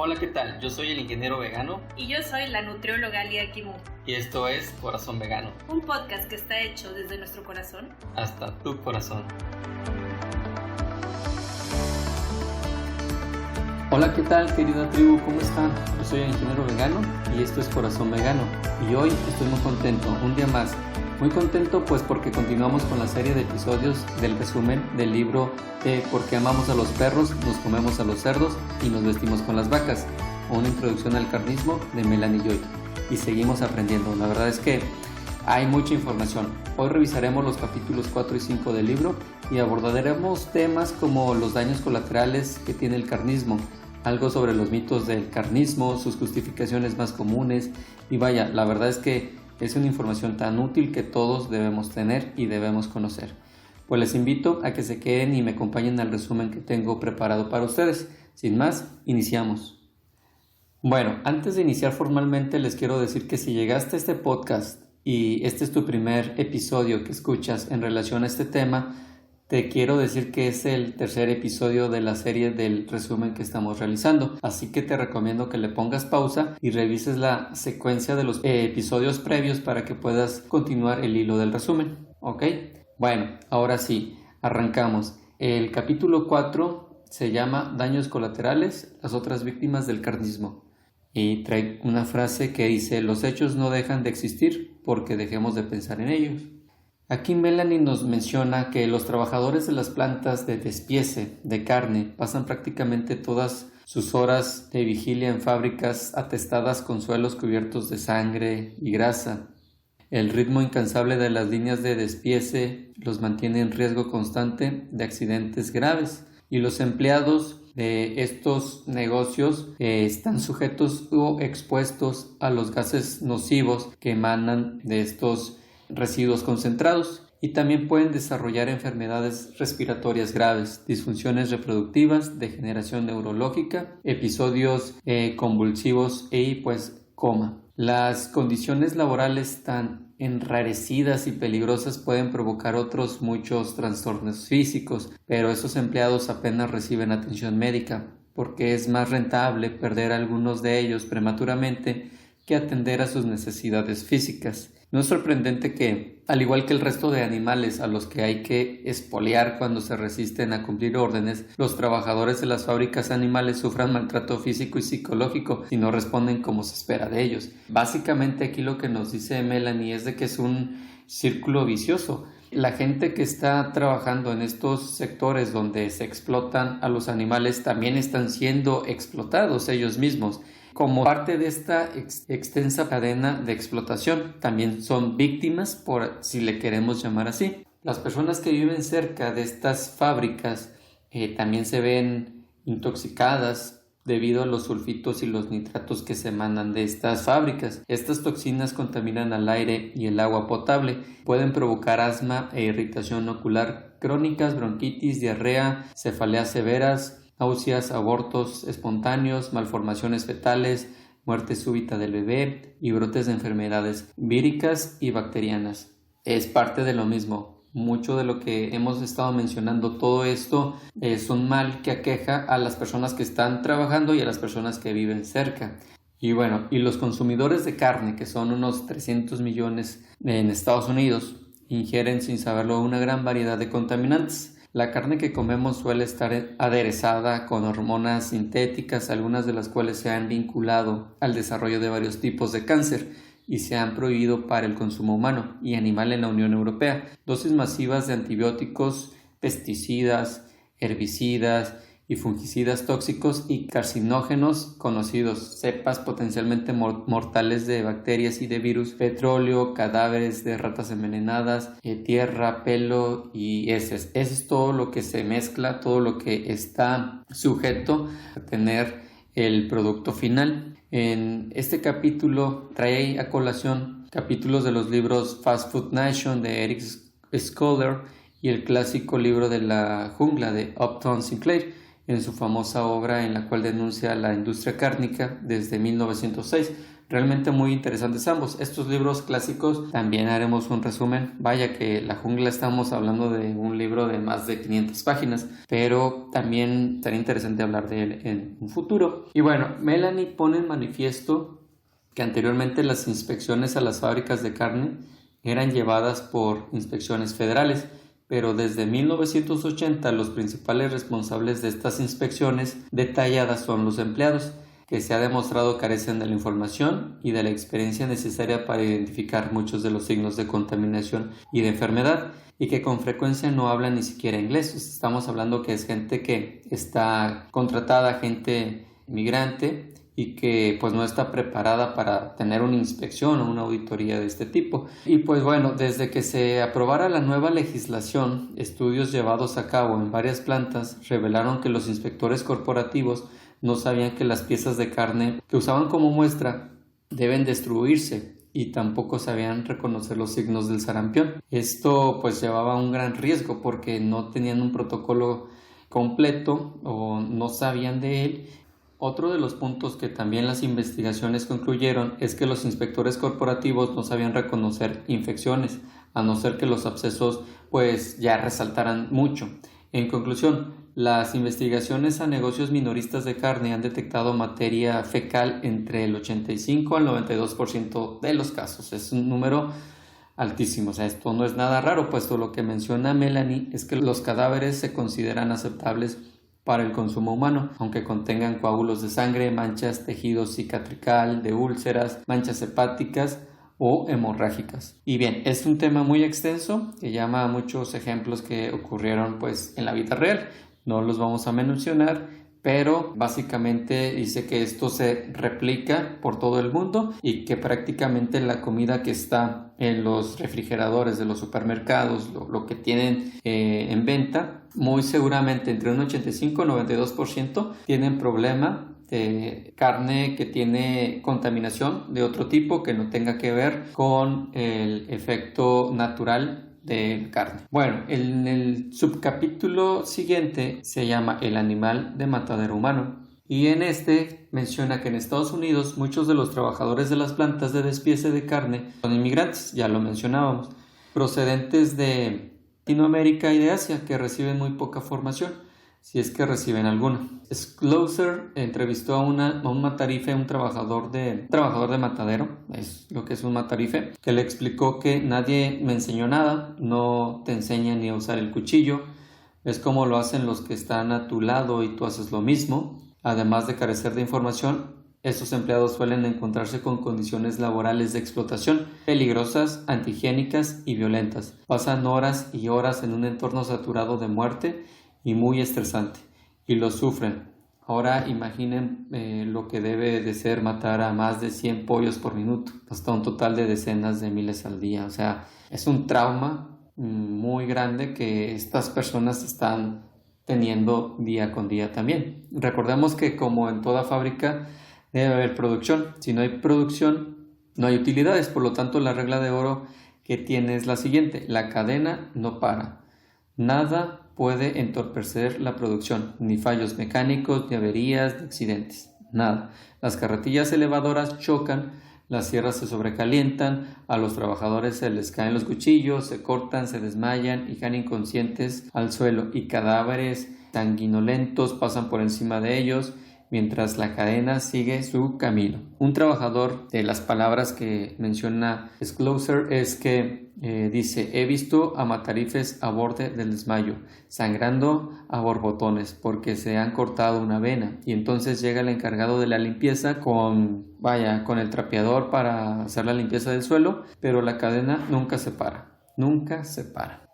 Hola, ¿qué tal? Yo soy el ingeniero vegano Y yo soy la nutrióloga Lia Kimu. y esto es Corazón Vegano, Un podcast que está hecho desde nuestro corazón. hasta tu corazón. Hola, ¿qué tal, querida tribu? ¿Cómo están? Yo soy el ingeniero vegano y esto es Corazón Vegano. Y hoy estoy muy contento, un día más. Muy contento pues porque continuamos con la serie de episodios del resumen del libro de ¿Por qué amamos a los perros, nos comemos a los cerdos y nos vestimos con las vacas? O una introducción al carnismo de Melanie Joy. Y seguimos aprendiendo. La verdad es que hay mucha información. Hoy revisaremos los capítulos 4 y 5 del libro y abordaremos temas como los daños colaterales que tiene el carnismo, algo sobre los mitos del carnismo, sus justificaciones más comunes y vaya, la verdad es que es una información tan útil que todos debemos tener y debemos conocer. Pues les invito a que se queden y me acompañen al resumen que tengo preparado para ustedes. Sin más, iniciamos. Bueno, antes de iniciar formalmente les quiero decir que si llegaste a este podcast y este es tu primer episodio que escuchas en relación a este tema, te quiero decir que es el tercer episodio de la serie del resumen que estamos realizando, así que te recomiendo que le pongas pausa y revises la secuencia de los episodios previos para que puedas continuar el hilo del resumen, ¿ok? Bueno, ahora sí, arrancamos. El capítulo 4 se llama Daños colaterales, las otras víctimas del carnismo. Y trae una frase que dice: los hechos no dejan de existir porque dejemos de pensar en ellos. Aquí Melanie nos menciona que los trabajadores de las plantas de despiece de carne pasan prácticamente todas sus horas de vigilia en fábricas atestadas con suelos cubiertos de sangre y grasa. El ritmo incansable de las líneas de despiece los mantiene en riesgo constante de accidentes graves y los empleados de estos negocios están sujetos o expuestos a los gases nocivos que emanan de estos residuos concentrados y también pueden desarrollar enfermedades respiratorias graves, disfunciones reproductivas, degeneración neurológica, episodios convulsivos y coma. Las condiciones laborales tan enrarecidas y peligrosas pueden provocar otros muchos trastornos físicos, pero esos empleados apenas reciben atención médica porque es más rentable perder a algunos de ellos prematuramente que atender a sus necesidades físicas. No es sorprendente que, al igual que el resto de animales a los que hay que expoliar cuando se resisten a cumplir órdenes, los trabajadores de las fábricas animales sufran maltrato físico y psicológico si no responden como se espera de ellos. Básicamente aquí lo que nos dice Melanie es de que es un círculo vicioso. La gente que está trabajando en estos sectores donde se explotan a los animales también están siendo explotados ellos mismos. Como parte de esta extensa cadena de explotación, también son víctimas, por si le queremos llamar así. Las personas que viven cerca de estas fábricas también se ven intoxicadas debido a los sulfitos y los nitratos que se emanan de estas fábricas. Estas toxinas contaminan al aire y el agua potable, pueden provocar asma e irritación ocular crónicas, bronquitis, diarrea, cefaleas severas, náuseas, abortos espontáneos, malformaciones fetales, muerte súbita del bebé y brotes de enfermedades víricas y bacterianas. Es parte de lo mismo. Mucho de lo que hemos estado mencionando, todo esto es un mal que aqueja a las personas que están trabajando y a las personas que viven cerca. Y bueno, y los consumidores de carne, que son unos 300 millones en Estados Unidos, ingieren sin saberlo una gran variedad de contaminantes. La carne que comemos suele estar aderezada con hormonas sintéticas, algunas de las cuales se han vinculado al desarrollo de varios tipos de cáncer y se han prohibido para el consumo humano y animal en la Unión Europea. Dosis masivas de antibióticos, pesticidas, herbicidas y fungicidas tóxicos y carcinógenos conocidos, cepas potencialmente mortales de bacterias y de virus, petróleo, cadáveres de ratas envenenadas, tierra, pelo y heces. Eso es todo lo que se mezcla, todo lo que está sujeto a tener el producto final. En este capítulo trae a colación capítulos de los libros Fast Food Nation de Eric Scholar y el clásico libro de la jungla de Upton Sinclair. en su famosa obra en la cual denuncia la industria cárnica desde 1906. Realmente muy interesantes ambos. Estos libros clásicos también haremos un resumen. Vaya que La Jungla estamos hablando de un libro de más de 500 páginas, pero también sería interesante hablar de él en un futuro. Y bueno, Melanie pone en manifiesto que anteriormente las inspecciones a las fábricas de carne eran llevadas por inspecciones federales, pero desde 1980 los principales responsables de estas inspecciones detalladas son los empleados, que se ha demostrado carecen de la información y de la experiencia necesaria para identificar muchos de los signos de contaminación y de enfermedad, y que con frecuencia no hablan ni siquiera inglés. Estamos hablando que es gente que está contratada, gente migrante, y que pues no está preparada para tener una inspección o una auditoría de este tipo. Y pues bueno, desde que se aprobara la nueva legislación, estudios llevados a cabo en varias plantas revelaron que los inspectores corporativos no sabían que las piezas de carne que usaban como muestra deben destruirse, y tampoco sabían reconocer los signos del sarampión. Esto pues llevaba a un gran riesgo porque no tenían un protocolo completo o no sabían de él. Otro de los puntos que también las investigaciones concluyeron es que los inspectores corporativos no sabían reconocer infecciones, a no ser que los abscesos pues ya resaltaran mucho. En conclusión, las investigaciones a negocios minoristas de carne han detectado materia fecal entre el 85 al 92% de los casos. Es un número altísimo. O sea, esto no es nada raro, puesto lo que menciona Melanie es que los cadáveres se consideran aceptables para el consumo humano, aunque contengan coágulos de sangre, manchas, tejido cicatrical, de úlceras, manchas hepáticas o hemorrágicas. Y bien, es un tema muy extenso que llama a muchos ejemplos que ocurrieron pues en la vida real. No los vamos a mencionar, pero básicamente dice que esto se replica por todo el mundo y que prácticamente la comida que está en los refrigeradores de los supermercados, lo que tienen en venta, muy seguramente entre un 85 y 92% tienen problema de carne que tiene contaminación de otro tipo que no tenga que ver con el efecto natural de carne. Bueno, en el subcapítulo siguiente se llama El animal de matadero humano, y en este menciona que en Estados Unidos muchos de los trabajadores de las plantas de despiece de carne son inmigrantes, ya lo mencionábamos, procedentes de Latinoamérica y de Asia, que reciben muy poca formación, si es que reciben alguna. Schlosser entrevistó a un matarife, un trabajador de matadero, es lo que es un matarife, que le explicó que nadie me enseñó nada, no te enseñan ni a usar el cuchillo, es como lo hacen los que están a tu lado y tú haces lo mismo. Además de carecer de información, estos empleados suelen encontrarse con condiciones laborales de explotación peligrosas, antihigiénicas y violentas. Pasan horas y horas en un entorno saturado de muerte y muy estresante, y lo sufren. Ahora imaginen lo que debe de ser matar a más de 100 pollos por minuto, hasta un total de decenas de miles al día. O sea, es un trauma muy grande que estas personas están teniendo día con día también. Recordemos que como en toda fábrica debe haber producción. Si no hay producción, no hay utilidades. Por lo tanto, la regla de oro que tiene es la siguiente: la cadena no para. Nada puede entorpecer la producción, ni fallos mecánicos, ni averías, ni accidentes, nada. Las carretillas elevadoras chocan, las sierras se sobrecalientan, a los trabajadores se les caen los cuchillos, se cortan, se desmayan y caen inconscientes al suelo, y cadáveres sanguinolentos pasan por encima de ellos mientras la cadena sigue su camino. Un trabajador, de las palabras que menciona Schlosser, es que dice: he visto a matarifes a borde del desmayo, sangrando a borbotones porque se han cortado una vena, y entonces llega el encargado de la limpieza con el trapeador para hacer la limpieza del suelo, pero la cadena nunca se para.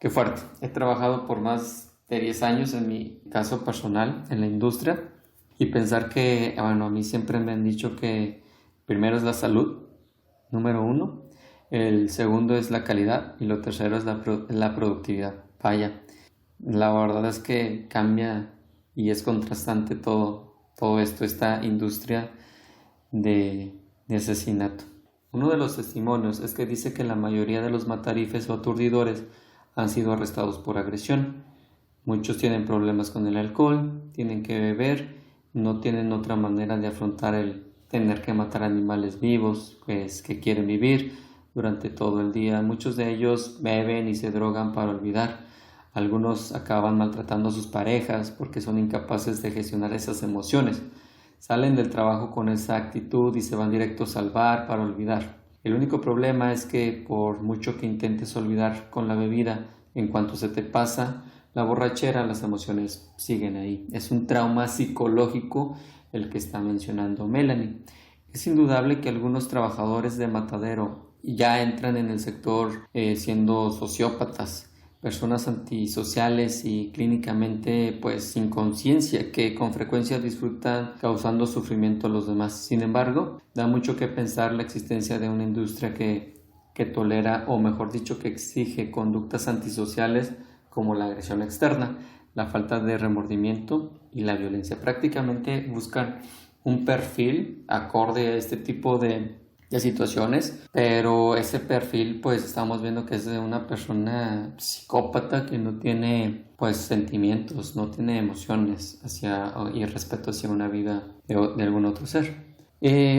Qué fuerte. He trabajado por más de 10 años en mi caso personal en la industria, y pensar que, a mí siempre me han dicho que primero es la salud, número 1, el segundo es la calidad y lo tercero es la productividad. Vaya, la verdad es que cambia y es contrastante todo esto, esta industria de asesinato. Uno de los testimonios es que dice que la mayoría de los matarifes o aturdidores han sido arrestados por agresión. Muchos tienen problemas con el alcohol, tienen que beber, no tienen otra manera de afrontar el tener que matar animales vivos, pues, que quieren vivir durante todo el día. Muchos de ellos beben y se drogan para olvidar. Algunos acaban maltratando a sus parejas porque son incapaces de gestionar esas emociones. Salen del trabajo con esa actitud y se van directos al bar para olvidar. El único problema es que por mucho que intentes olvidar con la bebida, en cuanto se te pasa la borrachera, las emociones siguen ahí. Es un trauma psicológico el que está mencionando Melanie. Es indudable que algunos trabajadores de matadero ya entran en el sector siendo sociópatas, personas antisociales y clínicamente pues sin conciencia, que con frecuencia disfrutan causando sufrimiento a los demás. Sin embargo, da mucho que pensar la existencia de una industria que tolera, o mejor dicho, que exige conductas antisociales como la agresión externa, la falta de remordimiento y la violencia. Prácticamente buscan un perfil acorde a este tipo de situaciones, pero ese perfil pues estamos viendo que es de una persona psicópata que no tiene pues sentimientos, no tiene emociones y respeto hacia una vida de algún otro ser.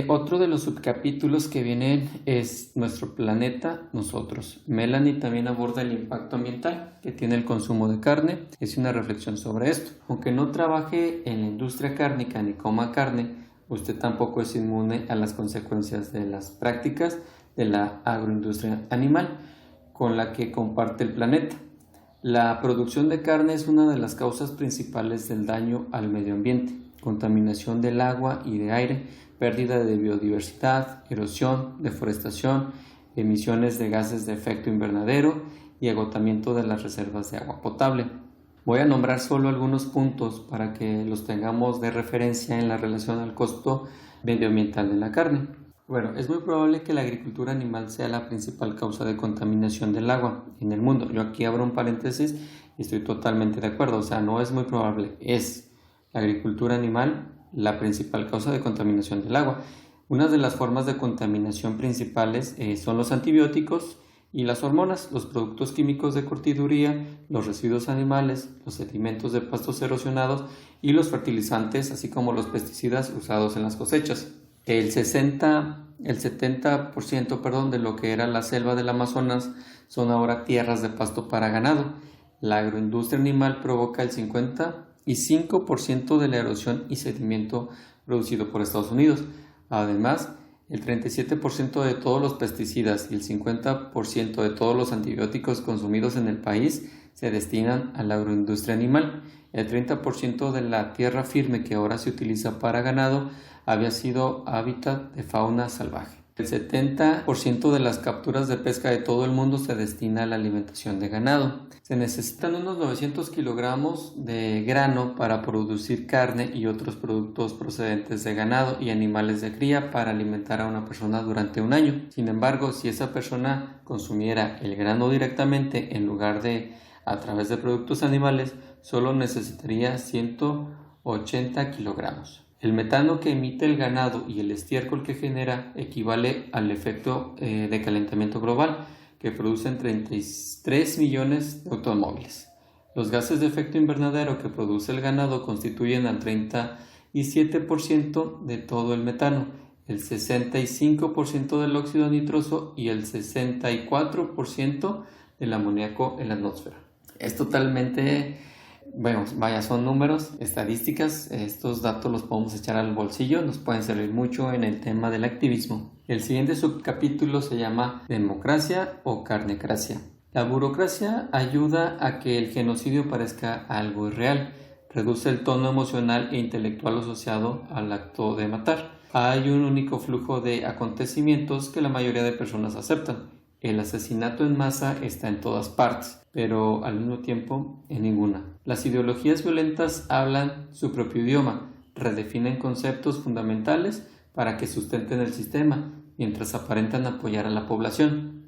Otro de los subcapítulos que vienen es nuestro planeta, nosotros. Melanie también aborda el impacto ambiental que tiene el consumo de carne. Es una reflexión sobre esto. Aunque no trabaje en la industria cárnica ni coma carne, usted tampoco es inmune a las consecuencias de las prácticas de la agroindustria animal con la que comparte el planeta. La producción de carne es una de las causas principales del daño al medio ambiente: contaminación del agua y de aire, pérdida de biodiversidad, erosión, deforestación, emisiones de gases de efecto invernadero y agotamiento de las reservas de agua potable. Voy a nombrar solo algunos puntos para que los tengamos de referencia en la relación al costo medioambiental de la carne. Bueno, es muy probable que la agricultura animal sea la principal causa de contaminación del agua en el mundo. Yo aquí abro un paréntesis y estoy totalmente de acuerdo. O sea, no es muy probable, es la agricultura animal la principal causa de contaminación del agua. Una de las formas de contaminación principales son los antibióticos y las hormonas, los productos químicos de curtiduría, los residuos animales, los sedimentos de pastos erosionados y los fertilizantes, así como los pesticidas usados en las cosechas. El 70% de lo que era la selva del Amazonas son ahora tierras de pasto para ganado. La agroindustria animal provoca el 55% de la erosión y sedimento producido por Estados Unidos. Además, el 37% de todos los pesticidas y el 50% de todos los antibióticos consumidos en el país se destinan a la agroindustria animal. El 30% de la tierra firme que ahora se utiliza para ganado había sido hábitat de fauna salvaje. El 70% de las capturas de pesca de todo el mundo se destina a la alimentación de ganado. Se necesitan unos 900 kilogramos de grano para producir carne y otros productos procedentes de ganado y animales de cría para alimentar a una persona durante un año. Sin embargo, si esa persona consumiera el grano directamente en lugar de a través de productos animales, solo necesitaría 180 kilogramos. El metano que emite el ganado y el estiércol que genera equivale al efecto de calentamiento global que producen 33 millones de automóviles. Los gases de efecto invernadero que produce el ganado constituyen al 37% de todo el metano, el 65% del óxido nitroso y el 64% del amoníaco en la atmósfera. Es totalmente... Bueno, vaya, son números, estadísticas, estos datos los podemos echar al bolsillo, nos pueden servir mucho en el tema del activismo. El siguiente subcapítulo se llama Democracia o Carnecracia. La burocracia ayuda a que el genocidio parezca algo irreal, reduce el tono emocional e intelectual asociado al acto de matar. Hay un único flujo de acontecimientos que la mayoría de personas aceptan. El asesinato en masa está en todas partes, pero al mismo tiempo en ninguna. Las ideologías violentas hablan su propio idioma, redefinen conceptos fundamentales para que sustenten el sistema, mientras aparentan apoyar a la población.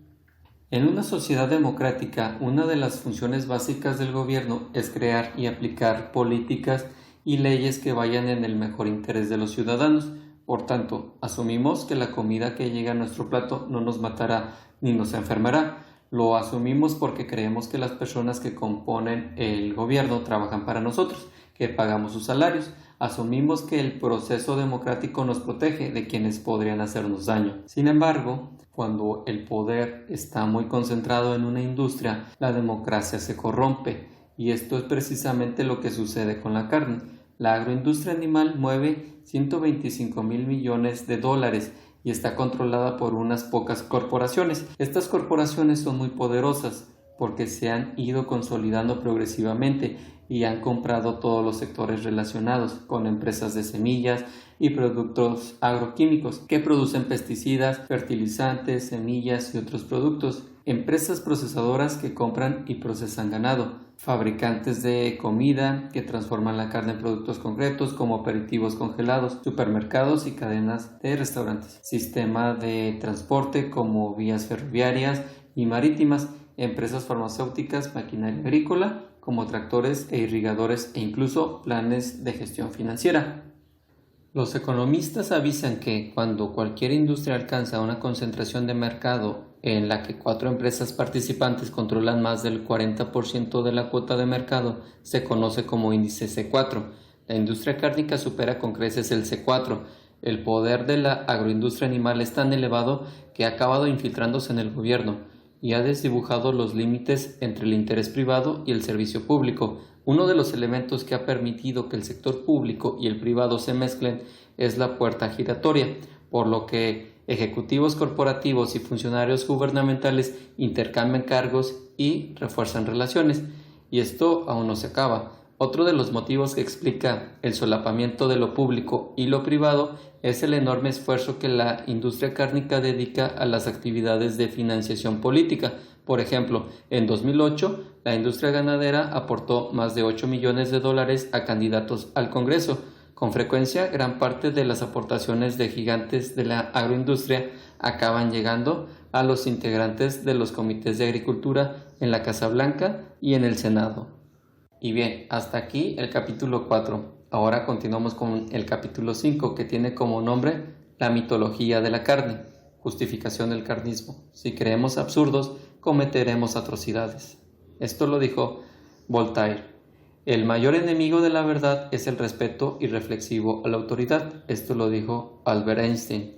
En una sociedad democrática, una de las funciones básicas del gobierno es crear y aplicar políticas y leyes que vayan en el mejor interés de los ciudadanos. Por tanto, asumimos que la comida que llega a nuestro plato no nos matará ni nos enfermará. Lo asumimos porque creemos que las personas que componen el gobierno trabajan para nosotros, que pagamos sus salarios. Asumimos que el proceso democrático nos protege de quienes podrían hacernos daño. Sin embargo, cuando el poder está muy concentrado en una industria, la democracia se corrompe, y esto es precisamente lo que sucede con la carne. La agroindustria animal mueve 125,000 millones de dólares y está controlada por unas pocas corporaciones. Estas corporaciones son muy poderosas porque se han ido consolidando progresivamente y han comprado todos los sectores relacionados con empresas de semillas y productos agroquímicos que producen pesticidas, fertilizantes, semillas y otros productos. Empresas procesadoras que compran y procesan ganado, fabricantes de comida que transforman la carne en productos concretos como aperitivos congelados, supermercados y cadenas de restaurantes, sistema de transporte como vías ferroviarias y marítimas, empresas farmacéuticas, maquinaria agrícola como tractores e irrigadores e incluso planes de gestión financiera. Los economistas avisan que cuando cualquier industria alcanza una concentración de mercado en la que 4 empresas participantes controlan más del 40% de la cuota de mercado, se conoce como índice C4. La industria cárnica supera con creces el C4. El poder de la agroindustria animal es tan elevado que ha acabado infiltrándose en el gobierno y ha desdibujado los límites entre el interés privado y el servicio público. Uno de los elementos que ha permitido que el sector público y el privado se mezclen es la puerta giratoria, por lo que ejecutivos corporativos y funcionarios gubernamentales intercambian cargos y refuerzan relaciones. Y esto aún no se acaba. Otro de los motivos que explica el solapamiento de lo público y lo privado es el enorme esfuerzo que la industria cárnica dedica a las actividades de financiación política. Por ejemplo, en 2008, la industria ganadera aportó más de 8 millones de dólares a candidatos al Congreso. Con frecuencia, gran parte de las aportaciones de gigantes de la agroindustria acaban llegando a los integrantes de los comités de agricultura en la Casa Blanca y en el Senado. Y bien, hasta aquí el capítulo 4. Ahora continuamos con el capítulo 5, que tiene como nombre La mitología de la carne, justificación del carnismo. Si creemos absurdos, cometeremos atrocidades. Esto lo dijo Voltaire. El mayor enemigo de la verdad es el respeto irreflexivo a la autoridad. Esto lo dijo Albert Einstein.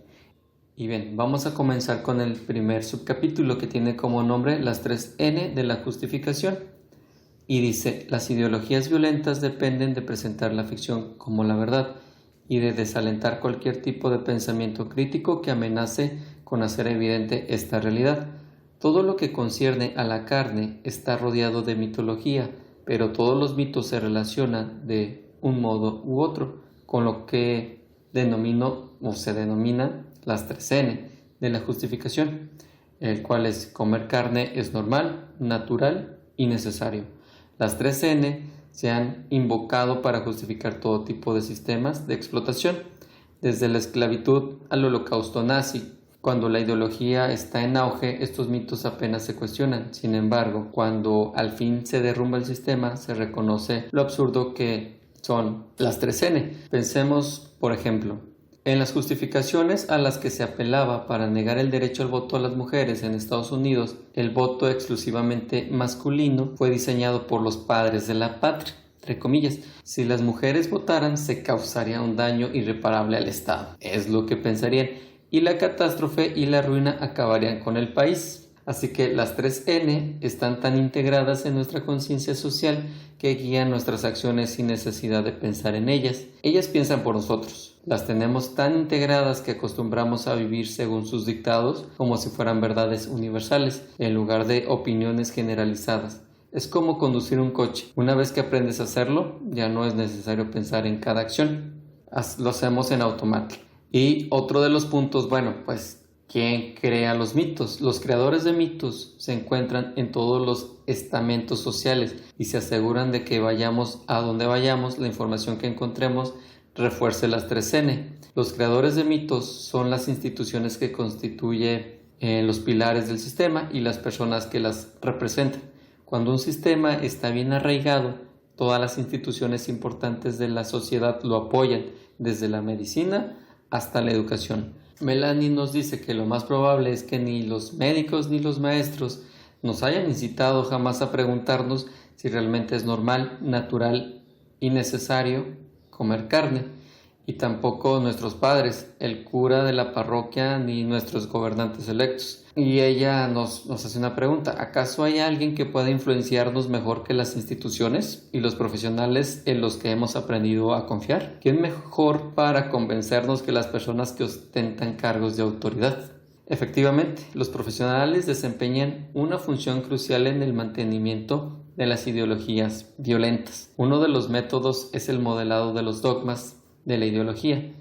Y bien, vamos a comenzar con el primer subcapítulo, que tiene como nombre las 3 N de la justificación. Y dice: las ideologías violentas dependen de presentar la ficción como la verdad y de desalentar cualquier tipo de pensamiento crítico que amenace con hacer evidente esta realidad. Todo lo que concierne a la carne está rodeado de mitología, pero todos los mitos se relacionan de un modo u otro, con lo que se denomina las 3 N de la justificación, el cual es: comer carne es normal, natural y necesario. Las 3 N se han invocado para justificar todo tipo de sistemas de explotación, desde la esclavitud al holocausto nazi. Cuando la ideología está en auge, estos mitos apenas se cuestionan. Sin embargo, cuando al fin se derrumba el sistema, se reconoce lo absurdo que son las 3 N. Pensemos, por ejemplo, en las justificaciones a las que se apelaba para negar el derecho al voto a las mujeres en Estados Unidos. El voto exclusivamente masculino fue diseñado por los padres de la patria, entre comillas. Si las mujeres votaran, se causaría un daño irreparable al Estado, es lo que pensarían, y la catástrofe y la ruina acabarían con el país. Así que las 3 N están tan integradas en nuestra conciencia social que guían nuestras acciones sin necesidad de pensar en ellas. Ellas piensan por nosotros. Las tenemos tan integradas que acostumbramos a vivir según sus dictados, como si fueran verdades universales, en lugar de opiniones generalizadas. Es como conducir un coche. Una vez que aprendes a hacerlo, ya no es necesario pensar en cada acción. Lo hacemos en automático. Y otro de los puntos, ¿quién crea los mitos? Los creadores de mitos se encuentran en todos los estamentos sociales y se aseguran de que vayamos a donde vayamos, la información que encontremos refuerce las 3 N. Los creadores de mitos son las instituciones que constituyen los pilares del sistema y las personas que las representan. Cuando un sistema está bien arraigado, todas las instituciones importantes de la sociedad lo apoyan, desde la medicina hasta la educación. Melanie nos dice que lo más probable es que ni los médicos ni los maestros nos hayan incitado jamás a preguntarnos si realmente es normal, natural y necesario comer carne, y tampoco nuestros padres, el cura de la parroquia ni nuestros gobernantes electos. Y ella nos hace una pregunta: ¿acaso hay alguien que pueda influenciarnos mejor que las instituciones y los profesionales en los que hemos aprendido a confiar? ¿Quién mejor para convencernos que las personas que ostentan cargos de autoridad? Efectivamente, los profesionales desempeñan una función crucial en el mantenimiento de las ideologías violentas. Uno de los métodos es el modelado de los dogmas de la ideología.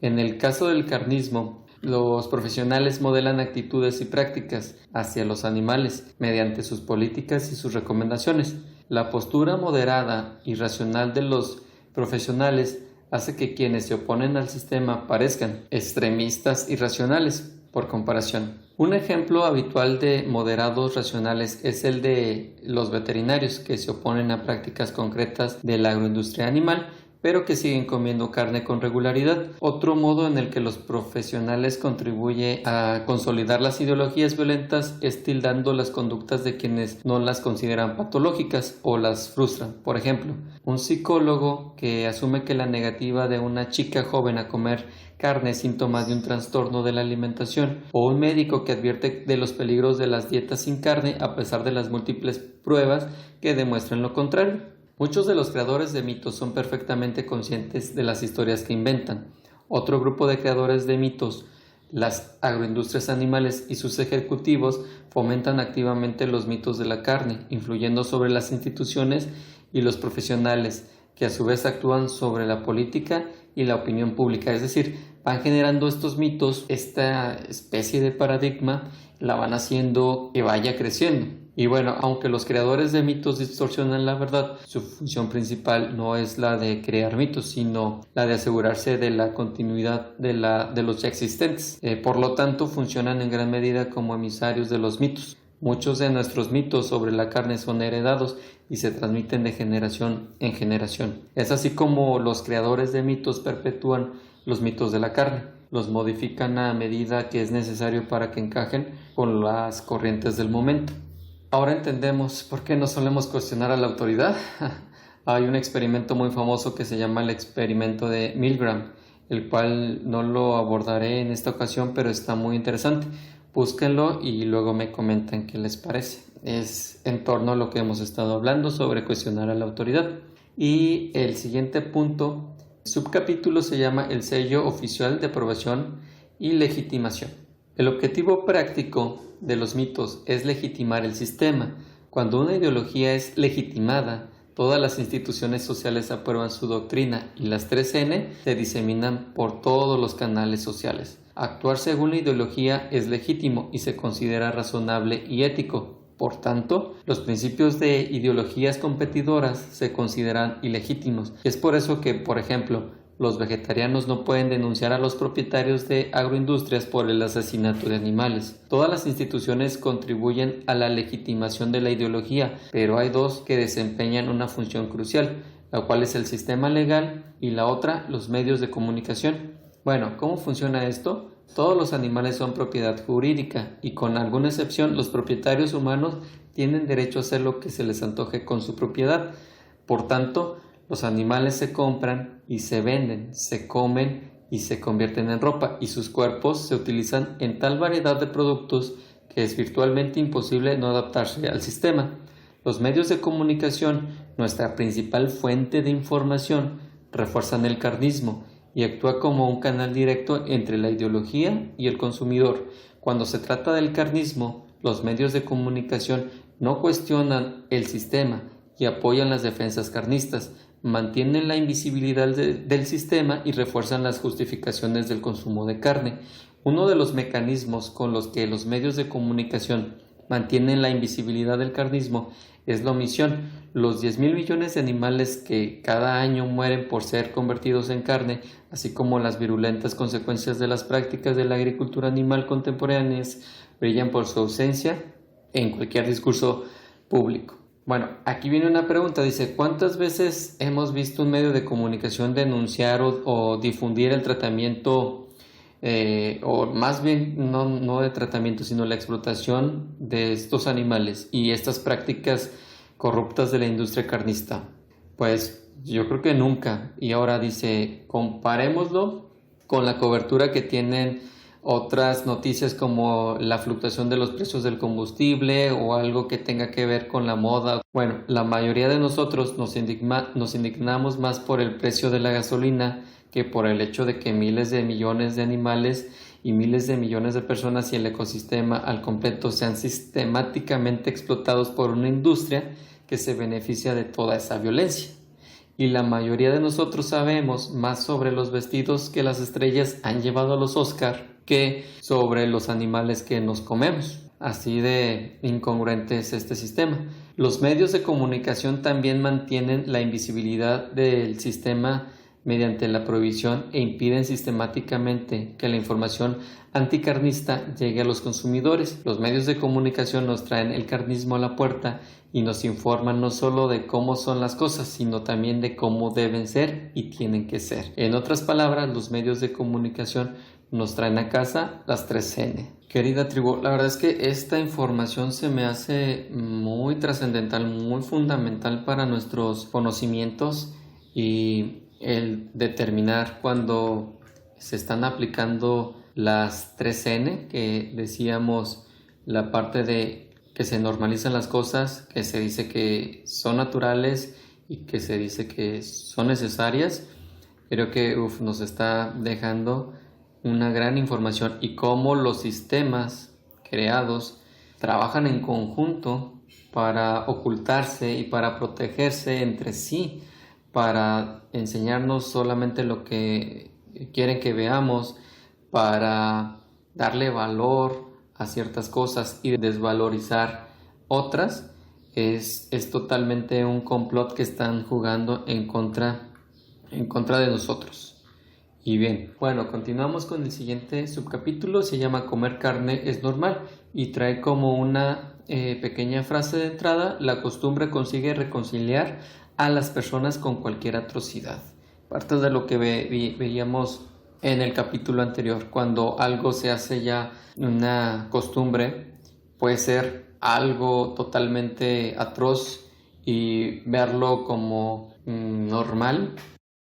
En el caso del carnismo, los profesionales modelan actitudes y prácticas hacia los animales mediante sus políticas y sus recomendaciones. La postura moderada y racional de los profesionales hace que quienes se oponen al sistema parezcan extremistas y racionales. Por comparación, un ejemplo habitual de moderados racionales es el de los veterinarios, que se oponen a prácticas concretas de la agroindustria animal, pero que siguen comiendo carne con regularidad. Otro modo en el que los profesionales contribuyen a consolidar las ideologías violentas es tildando las conductas de quienes no las consideran patológicas o las frustran. Por ejemplo, un psicólogo que asume que la negativa de una chica joven a comer carne es síntoma de un trastorno de la alimentación, o un médico que advierte de los peligros de las dietas sin carne a pesar de las múltiples pruebas que demuestran lo contrario. Muchos de los creadores de mitos son perfectamente conscientes de las historias que inventan. Otro grupo de creadores de mitos, las agroindustrias animales y sus ejecutivos, fomentan activamente los mitos de la carne, influyendo sobre las instituciones y los profesionales, que a su vez actúan sobre la política y la opinión pública. Es decir, van generando estos mitos, esta especie de paradigma, la van haciendo que vaya creciendo. Y bueno, aunque los creadores de mitos distorsionan la verdad, su función principal no es la de crear mitos, sino la de asegurarse de la continuidad de los ya existentes. Por lo tanto, funcionan en gran medida como emisarios de los mitos. Muchos de nuestros mitos sobre la carne son heredados y se transmiten de generación en generación. Es así como los creadores de mitos perpetúan los mitos de la carne. Los modifican a medida que es necesario para que encajen con las corrientes del momento. Ahora entendemos por qué no solemos cuestionar a la autoridad. Hay un experimento muy famoso que se llama el experimento de Milgram, el cual no lo abordaré en esta ocasión, pero está muy interesante. Búsquenlo y luego me comentan qué les parece. Es en torno a lo que hemos estado hablando sobre cuestionar a la autoridad. Y el siguiente punto, subcapítulo, se llama el sello oficial de aprobación y legitimación. El objetivo práctico de los mitos es legitimar el sistema. Cuando una ideología es legitimada, todas las instituciones sociales aprueban su doctrina y las 3N se diseminan por todos los canales sociales. Actuar según la ideología es legítimo y se considera razonable y ético. Por tanto, los principios de ideologías competidoras se consideran ilegítimos. Es por eso que, por ejemplo, los vegetarianos no pueden denunciar a los propietarios de agroindustrias por el asesinato de animales. Todas las instituciones contribuyen a la legitimación de la ideología, pero hay dos que desempeñan una función crucial, la cual es el sistema legal y la otra, los medios de comunicación. Bueno, ¿cómo funciona esto? Todos los animales son propiedad jurídica y, con alguna excepción, los propietarios humanos tienen derecho a hacer lo que se les antoje con su propiedad. Por tanto, los animales se compran y se venden, se comen y se convierten en ropa, y sus cuerpos se utilizan en tal variedad de productos que es virtualmente imposible no adaptarse al sistema. Los medios de comunicación, nuestra principal fuente de información, refuerzan el carnismo y actúa como un canal directo entre la ideología y el consumidor. Cuando se trata del carnismo, los medios de comunicación no cuestionan el sistema y apoyan las defensas carnistas, mantienen la invisibilidad del sistema y refuerzan las justificaciones del consumo de carne. Uno de los mecanismos con los que los medios de comunicación mantienen la invisibilidad del carnismo es la omisión. Los 10.000 millones de animales que cada año mueren por ser convertidos en carne, así como las virulentas consecuencias de las prácticas de la agricultura animal contemporáneas, brillan por su ausencia en cualquier discurso público. Bueno, aquí viene una pregunta, dice: ¿cuántas veces hemos visto un medio de comunicación denunciar o difundir el tratamiento o más bien no de tratamiento, sino la explotación de estos animales y estas prácticas corruptas de la industria carnista? Pues yo creo que nunca. Y ahora dice, comparémoslo con la cobertura que tienen otras noticias como la fluctuación de los precios del combustible o algo que tenga que ver con la moda. Bueno, la mayoría de nosotros nos indignamos más por el precio de la gasolina que por el hecho de que miles de millones de animales y miles de millones de personas y el ecosistema al completo sean sistemáticamente explotados por una industria que se beneficia de toda esa violencia. Y la mayoría de nosotros sabemos más sobre los vestidos que las estrellas han llevado a los Oscar que sobre los animales que nos comemos. Así de incongruente es este sistema. Los medios de comunicación también mantienen la invisibilidad del sistema mediante la prohibición e impiden sistemáticamente que la información anticarnista llegue a los consumidores. Los medios de comunicación nos traen el carnismo a la puerta y nos informan no solo de cómo son las cosas, sino también de cómo deben ser y tienen que ser. En otras palabras, los medios de comunicación nos traen a casa las 3N. Querida tribu, la verdad es que esta información se me hace muy trascendental, muy fundamental para nuestros conocimientos y el determinar cuando se están aplicando las 3N, que decíamos la parte de que se normalizan las cosas, que se dice que son naturales y que se dice que son necesarias. Creo que nos está dejando una gran información y cómo los sistemas creados trabajan en conjunto para ocultarse y para protegerse entre sí, para enseñarnos solamente lo que quieren que veamos, para darle valor a ciertas cosas y desvalorizar otras. Es totalmente un complot que están jugando en contra de nosotros. Y bien, bueno, continuamos con el siguiente subcapítulo. Se llama Comer carne es normal y trae como una pequeña frase de entrada: la costumbre consigue reconciliar a las personas con cualquier atrocidad. Parte de lo que veíamos en el capítulo anterior, cuando algo se hace ya una costumbre, puede ser algo totalmente atroz y verlo como normal,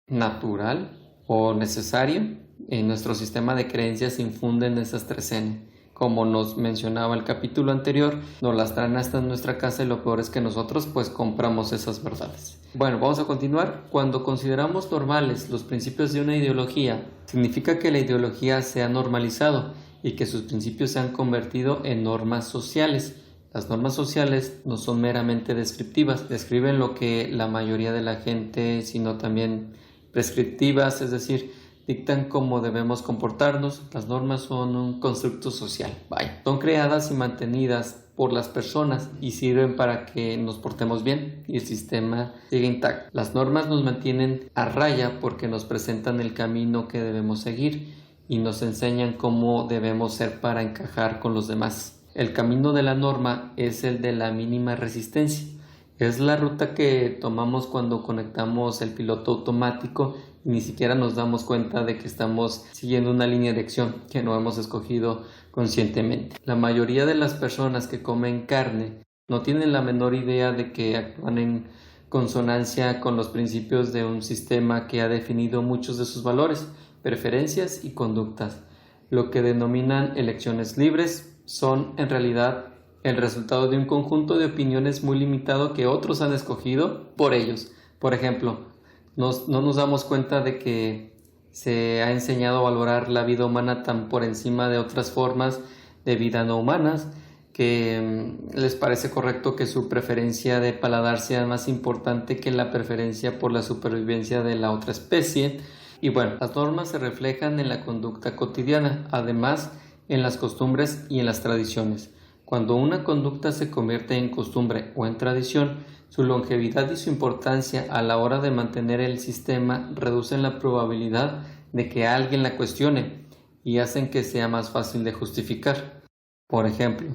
natural o necesario. En nuestro sistema de creencias se infunden esas 3N. Como nos mencionaba el capítulo anterior, nos las traen hasta nuestra casa y lo peor es que nosotros pues compramos esas verdades. Bueno, vamos a continuar. Cuando consideramos normales los principios de una ideología, significa que la ideología se ha normalizado y que sus principios se han convertido en normas sociales. Las normas sociales no son meramente descriptivas, describen lo que la mayoría de la gente, sino también prescriptivas, es decir, dictan cómo debemos comportarnos. Las normas son un constructo social. Son creadas y mantenidas por las personas y sirven para que nos portemos bien y el sistema siga intacto. Las normas nos mantienen a raya porque nos presentan el camino que debemos seguir y nos enseñan cómo debemos ser para encajar con los demás. El camino de la norma es el de la mínima resistencia. Es la ruta que tomamos cuando conectamos el piloto automático y ni siquiera nos damos cuenta de que estamos siguiendo una línea de acción que no hemos escogido conscientemente. La mayoría de las personas que comen carne no tienen la menor idea de que actúan en consonancia con los principios de un sistema que ha definido muchos de sus valores, preferencias y conductas. Lo que denominan elecciones libres son en realidad el resultado de un conjunto de opiniones muy limitado que otros han escogido por ellos. Por ejemplo, no nos damos cuenta de que se ha enseñado a valorar la vida humana tan por encima de otras formas de vida no humanas, que les parece correcto que su preferencia de paladar sea más importante que la preferencia por la supervivencia de la otra especie. Y bueno, las normas se reflejan en la conducta cotidiana, además en las costumbres y en las tradiciones. Cuando una conducta se convierte en costumbre o en tradición, su longevidad y su importancia a la hora de mantener el sistema reducen la probabilidad de que alguien la cuestione y hacen que sea más fácil de justificar. Por ejemplo,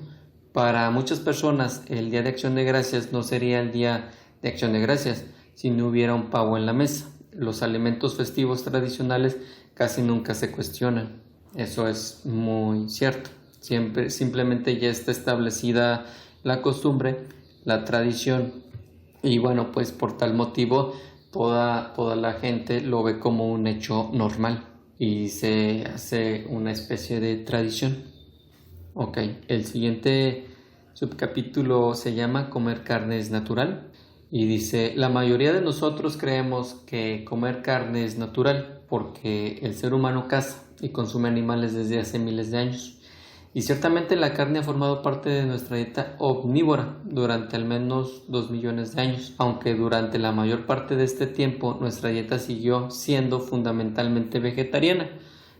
para muchas personas el Día de Acción de Gracias no sería el Día de Acción de Gracias si no hubiera un pavo en la mesa. Los alimentos festivos tradicionales casi nunca se cuestionan. eso es muy cierto. Simplemente ya está establecida la costumbre, la tradición, y bueno, pues por tal motivo toda la gente lo ve como un hecho normal y se hace una especie de tradición. Ok, el siguiente subcapítulo se llama Comer carne es natural y dice: la mayoría de nosotros creemos que comer carne es natural porque el ser humano caza y consume animales desde hace miles de años. Y ciertamente la carne ha formado parte de nuestra dieta omnívora durante al menos 2 millones de años, aunque durante la mayor parte de este tiempo nuestra dieta siguió siendo fundamentalmente vegetariana.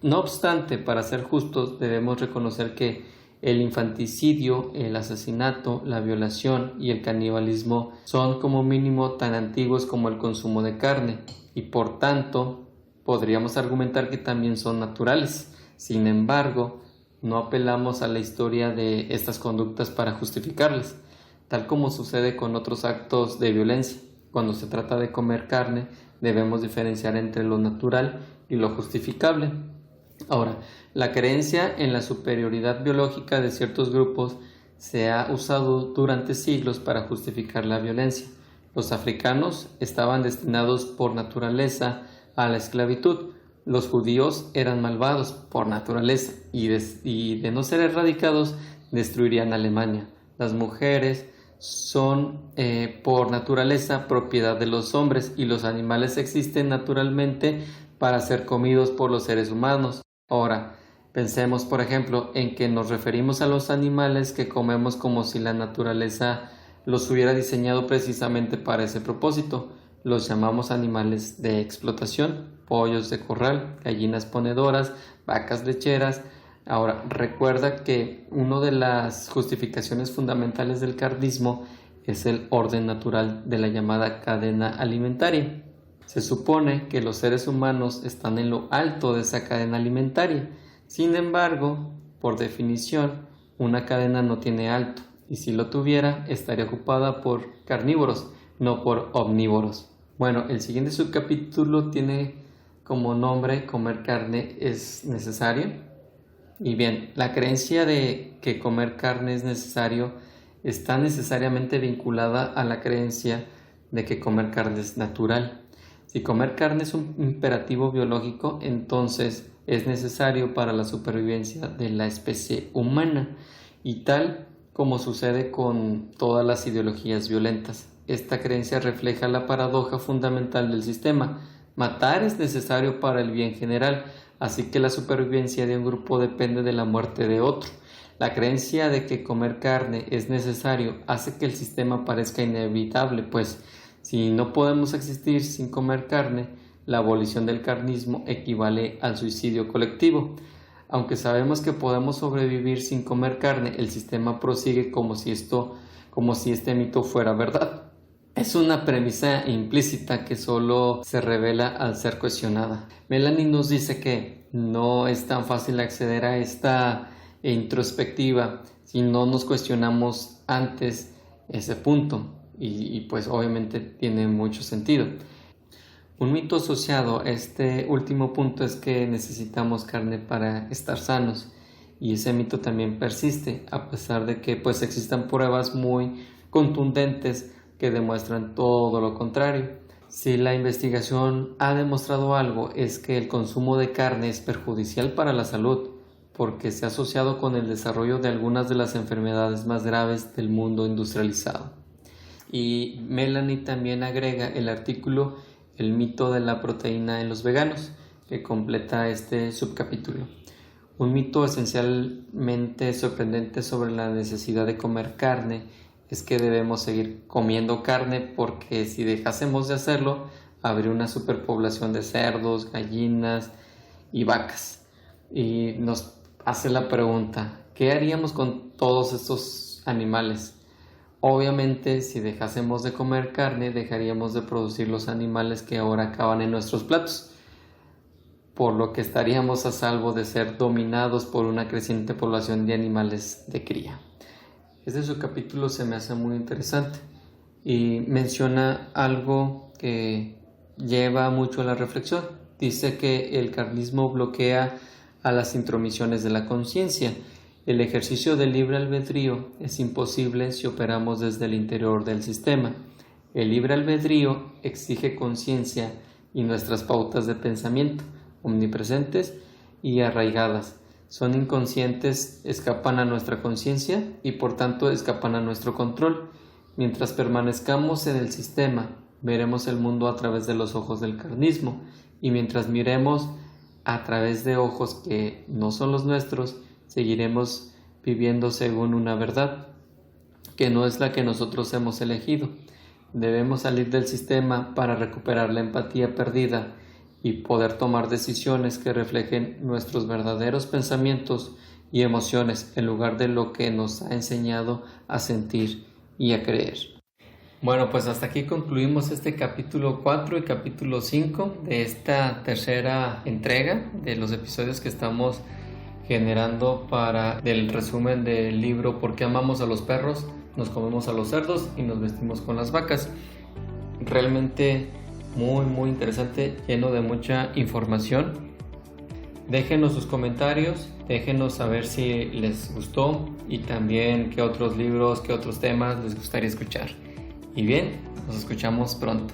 No obstante, para ser justos, debemos reconocer que el infanticidio, el asesinato, la violación y el canibalismo son como mínimo tan antiguos como el consumo de carne, y por tanto podríamos argumentar que también son naturales. Sin embargo, no apelamos a la historia de estas conductas para justificarlas, tal como sucede con otros actos de violencia. Cuando se trata de comer carne, debemos diferenciar entre lo natural y lo justificable. Ahora, la creencia en la superioridad biológica de ciertos grupos se ha usado durante siglos para justificar la violencia. Los africanos estaban destinados por naturaleza a la esclavitud. Los judíos eran malvados por naturaleza y de no ser erradicados destruirían Alemania. Las mujeres son por naturaleza propiedad de los hombres y los animales existen naturalmente para ser comidos por los seres humanos. Ahora, pensemos por ejemplo en que nos referimos a los animales que comemos como si la naturaleza los hubiera diseñado precisamente para ese propósito. Los llamamos animales de explotación: pollos de corral, gallinas ponedoras, vacas lecheras. Ahora, recuerda que una de las justificaciones fundamentales del carnismo es el orden natural de la llamada cadena alimentaria. Se supone que los seres humanos están en lo alto de esa cadena alimentaria. Sin embargo, por definición, una cadena no tiene alto, y si lo tuviera, estaría ocupada por carnívoros, no por omnívoros. Bueno, el siguiente subcapítulo tiene como nombre Comer carne es necesario. Y bien, la creencia de que comer carne es necesario está necesariamente vinculada a la creencia de que comer carne es natural. Si comer carne es un imperativo biológico, entonces es necesario para la supervivencia de la especie humana, y tal como sucede con todas las ideologías violentas. Esta creencia refleja la paradoja fundamental del sistema. Matar es necesario para el bien general, así que la supervivencia de un grupo depende de la muerte de otro. La creencia de que comer carne es necesario hace que el sistema parezca inevitable, pues si no podemos existir sin comer carne, la abolición del carnismo equivale al suicidio colectivo. Aunque sabemos que podemos sobrevivir sin comer carne, el sistema prosigue como si este mito fuera verdad. Es una premisa implícita que solo se revela al ser cuestionada. Melanie nos dice que no es tan fácil acceder a esta introspectiva si no nos cuestionamos antes ese punto, y pues obviamente tiene mucho sentido. Un mito asociado a este último punto es que necesitamos carne para estar sanos, y ese mito también persiste a pesar de que pues existan pruebas muy contundentes que demuestran todo lo contrario. Si la investigación ha demostrado algo, es que el consumo de carne es perjudicial para la salud, porque se ha asociado con el desarrollo de algunas de las enfermedades más graves del mundo industrializado. Y Melanie también agrega el artículo El mito de la proteína en los veganos, que completa este subcapítulo. Un mito esencialmente sorprendente sobre la necesidad de comer carne es que debemos seguir comiendo carne, porque si dejásemos de hacerlo, habría una superpoblación de cerdos, gallinas y vacas. Y nos hace la pregunta: ¿qué haríamos con todos estos animales? Obviamente, si dejásemos de comer carne, dejaríamos de producir los animales que ahora acaban en nuestros platos, por lo que estaríamos a salvo de ser dominados por una creciente población de animales de cría. Este subcapítulo se me hace muy interesante y menciona algo que lleva mucho a la reflexión. Dice que el carnismo bloquea a las intromisiones de la conciencia. El ejercicio del libre albedrío es imposible si operamos desde el interior del sistema. El libre albedrío exige conciencia y nuestras pautas de pensamiento, omnipresentes y arraigadas. Son inconscientes, escapan a nuestra conciencia y por tanto escapan a nuestro control. Mientras permanezcamos en el sistema, veremos el mundo a través de los ojos del carnismo, y mientras miremos a través de ojos que no son los nuestros, seguiremos viviendo según una verdad, que no es la que nosotros hemos elegido. Debemos salir del sistema para recuperar la empatía perdida y poder tomar decisiones que reflejen nuestros verdaderos pensamientos y emociones en lugar de lo que nos ha enseñado a sentir y a creer. Bueno, pues hasta aquí concluimos este capítulo 4 y capítulo 5 de esta tercera entrega de los episodios que estamos generando del resumen del libro ¿Por qué amamos a los perros? Nos comemos a los cerdos y nos vestimos con las vacas. Realmente muy interesante, lleno de mucha información. Déjenos sus comentarios, déjenos saber si les gustó y también qué otros libros, qué otros temas les gustaría escuchar. Y bien, nos escuchamos pronto.